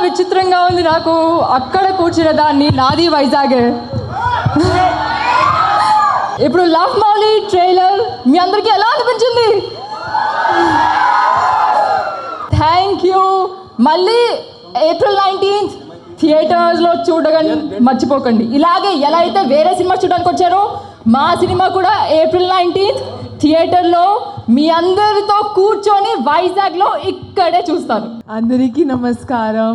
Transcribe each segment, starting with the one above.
విచిత్రంగా ఉంది నాకు అక్కడ కూర్చున్న దాన్ని నాది వైజాగ్. ఇప్పుడు లవ్ మౌలి ట్రైలర్ మీ అందరికీ ఎలా అనిపించింది? Thank you. మళ్ళీ ఏప్రిల్ 19th థియేటర్స్లో చూడగానే మర్చిపోకండి. ఇలాగే ఎలా అయితే వేరే సినిమా చూడడానికి వచ్చారో మా సినిమా కూడా ఏప్రిల్ 19th థియేటర్లో మీ అందరితో కూర్చొని వైజాగ్లో ఇక్కడే చూస్తాను. అందరికీ నమస్కారం.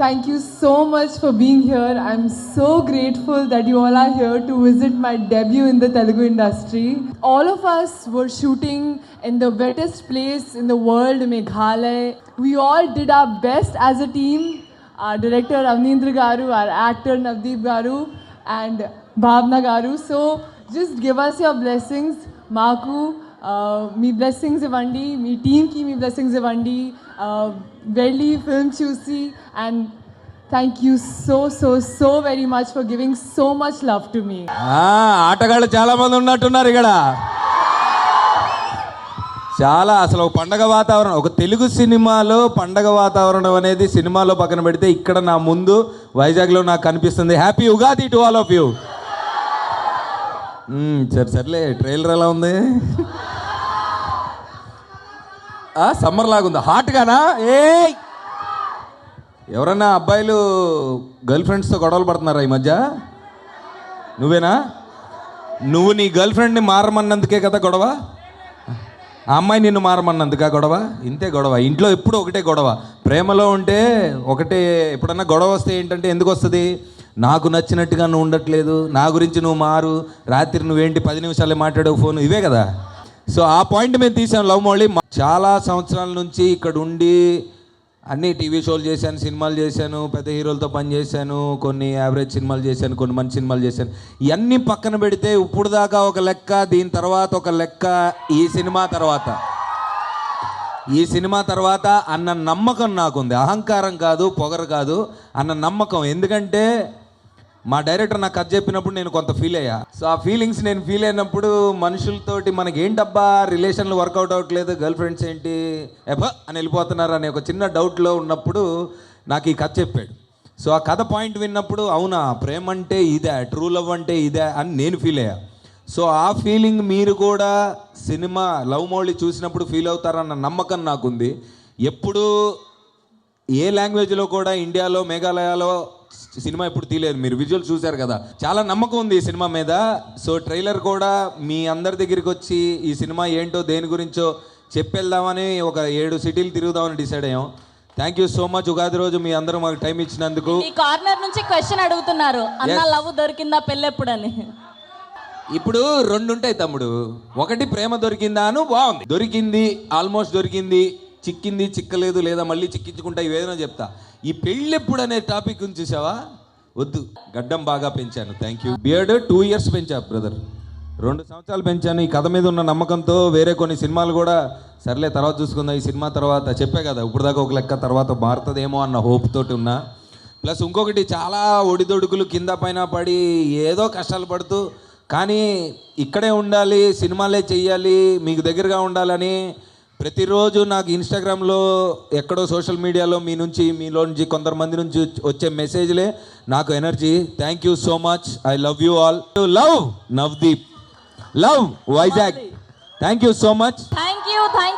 Thank you so much for being here. I'm so grateful that you all are here to visit my debut in the Telugu industry. All of us were shooting in the wettest place in the world, Meghalaya. We all did our best as a team. Our director Avneendra Garu, our actor Navdeep Garu and Bhavna Garu. So just give us your blessings. Maku, మీ blessings ఇవ్వండి, మీ టీమ్కి మీ blessings ఇవ్వండి, వెళ్ళి film చూసి. And thank you so so so very much for giving so much love to మీ. ఆటగాళ్ళు చాలా మంది ఉన్నట్టున్నారు ఇక్కడ. చాలా అసలు ఒక పండగ వాతావరణం, ఒక తెలుగు సినిమాలో పండగ వాతావరణం అనేది సినిమాలో పక్కన పెడితే ఇక్కడ నా ముందు వైజాగ్లో నాకు కనిపిస్తుంది. Happy Ugadi to all of you. సర్లే ట్రైలర్ ఎలా ఉంది? సమ్మర్ లాగుందా? హాట్గానా? ఎవరన్నా అబ్బాయిలు గర్ల్ ఫ్రెండ్స్తో గొడవలు పడుతున్నారా ఈ మధ్య? నువ్వేనా? నువ్వు నీ గర్ల్ ఫ్రెండ్ని మారమన్నందుకే కదా గొడవ? ఆ అమ్మాయి నిన్ను మారమన్నందుకా గొడవ? ఇంతే గొడవ. ఇంట్లో ఎప్పుడు ఒకటే గొడవ. ప్రేమలో ఉంటే ఒకటే. ఎప్పుడన్నా గొడవ వస్తే ఏంటంటే ఎందుకు వస్తుంది? నాకు నచ్చినట్టుగా నువ్వు ఉండట్లేదు, నా గురించి నువ్వు మారు, రాత్రి నువ్వేంటి 10 నిమిషాలే మాట్లాడవు ఫోన్, ఇవే కదా. సో ఆ పాయింట్ మేము తీసాం లవ్ మౌలి. చాలా సంవత్సరాల నుంచి ఇక్కడ ఉండి అన్ని టీవీ షోలు చేశాను, సినిమాలు చేశాను, పెద్ద హీరోలతో పనిచేశాను, కొన్ని యావరేజ్ సినిమాలు చేశాను, కొన్ని మంచి సినిమాలు చేశాను. ఇవన్నీ పక్కన పెడితే ఇప్పుడు దాకా ఒక లెక్క, దీని తర్వాత ఒక లెక్క, ఈ సినిమా తర్వాత అన్న నమ్మకం నాకుంది. అహంకారం కాదు, పొగరు కాదు, అన్న నమ్మకం. ఎందుకంటే మా డైరెక్టర్ నాకు కథ చెప్పినప్పుడు నేను కొంత ఫీల్ అయ్యా. సో ఆ ఫీలింగ్స్ నేను ఫీల్ అయినప్పుడు మనుషులతోటి మనకి ఏంటబ్బా రిలేషన్లు వర్కౌట్ అవ్వట్లేదు, గర్ల్ ఫ్రెండ్స్ ఏంటి ఎబ్బా అని వెళ్ళిపోతున్నారు అనే ఒక చిన్న డౌట్లో ఉన్నప్పుడు నాకు ఈ కథ చెప్పాడు. సో ఆ కథ పాయింట్ విన్నప్పుడు అవునా ప్రేమ అంటే ఇదే, ట్రూ లవ్ అంటే ఇదే అని నేను ఫీల్ అయ్యా. సో ఆ ఫీలింగ్ మీరు కూడా సినిమా లవ్ మౌలి చూసినప్పుడు ఫీల్ అవుతారన్న నమ్మకం నాకుంది. ఎప్పుడు ఏ లాంగ్వేజ్లో కూడా ఇండియాలో మేఘాలయాలో సినిమా ఎప్పుడు తీయలేదు. మీరు విజువల్ చూశారు కదా, చాలా నమ్మకం ఉంది ఈ సినిమా మీద. సో ట్రైలర్ కూడా మీ అందరి దగ్గరికి వచ్చి ఈ సినిమా ఏంటో దేని గురించో చెప్పేద్దామని ఒక 7 సిటీలు తిరుగుదామని డిసైడ్ అయ్యాం. Thank you so much. Ugadi రోజు మీ అందరూ మాకు టైం ఇచ్చినందుకు. ఈ కార్నర్ నుంచి క్వశ్చన్ అడుగుతున్నారు, అన్న లవ్ దొరికిందా పెళ్ళెప్పుడని. ఇప్పుడు 2 ఉంటాయి తమ్ముడు. ఒకటి ప్రేమ దొరికిందాను బాగుంది, దొరికింది, ఆల్మోస్ట్ దొరికింది, చిక్కింది, చిక్కలేదు, లేదా మళ్ళీ చిక్కించుకుంటా, ఇవేదైనా చెప్తా. ఈ పెళ్ళెప్పుడు అనే టాపిక్ గురించి చూసావా? వద్దు. గడ్డం బాగా పెంచాను, థ్యాంక్ యూ. బియర్డ్ 2 years పెంచా బ్రదర్, 2 సంవత్సరాలు పెంచాను. ఈ కథ మీద ఉన్న నమ్మకంతో వేరే కొన్ని సినిమాలు కూడా సర్లే తర్వాత చూసుకుందాం, ఈ సినిమా తర్వాత చెప్పే కదా ఇప్పుడు దాకా ఒక లెక్క, తర్వాత మారుతుందేమో అన్న హోప్ తోటి ఉన్నా. ప్లస్ ఇంకొకటి చాలా ఒడిదొడుకులు కింద పైన పడి ఏదో కష్టాలు పడుతూ, కానీ ఇక్కడే ఉండాలి, సినిమాలే చెయ్యాలి, మీకు దగ్గరగా ఉండాలని ప్రతిరోజు నాకు ఇన్స్టాగ్రామ్లో ఎక్కడో సోషల్ మీడియాలో మీలో నుంచి కొంతమంది నుంచి వచ్చే మెసేజ్లే నాకు energy. Thank you so much. I love you all. Love Navdeep, love Vizag. Thank you so much. Thank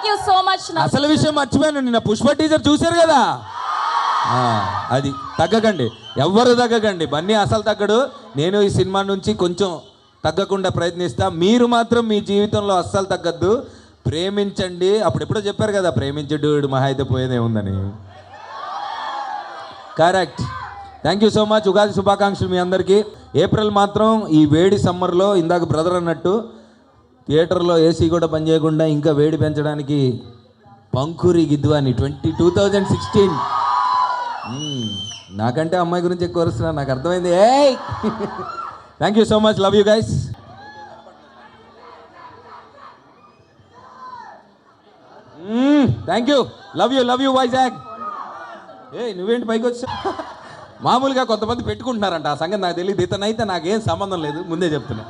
you so much. అసలు విషయం మర్చిపోయాను, నిన్న పుష్ప టీజర్ చూశారు కదా, అది తగ్గకండి, ఎవ్వరు తగ్గకండి. బన్నీ అసలు తగ్గడు. నేను ఈ సినిమా నుంచి కొంచెం తగ్గకుండా ప్రయత్నిస్తా. మీరు మాత్రం మీ జీవితంలో అస్సలు తగ్గద్దు, ప్రేమించండి. అప్పుడు ఎప్పుడో చెప్పారు కదా, ప్రేమించడు మహా అయితే పోయేదే ఉందని. Correct. Thank you so much. Ugadi శుభాకాంక్షలు మీ అందరికీ. ఏప్రిల్ మాత్రం ఈ వేడి సమ్మర్లో ఇందాక బ్రదర్ అన్నట్టు థియేటర్లో ఏసీ కూడా పనిచేయకుండా ఇంకా వేడి పెంచడానికి పంకురి గిద్వాని 2016. నాకంటే అమ్మాయి గురించి ఎక్కువ వస్తున్నా, నాకు అర్థమైంది. Thank you so much. Love you guys. Thank you. Love you Vizag. నువ్వేంటి పైకి వచ్చా? మామూలుగా కొంతమంది పెట్టుకుంటున్నారంట, ఆ సంగతి నాకు తెలియదు. ఇతనైతే నాకేం సంబంధం లేదు, ముందే చెప్తున్నా.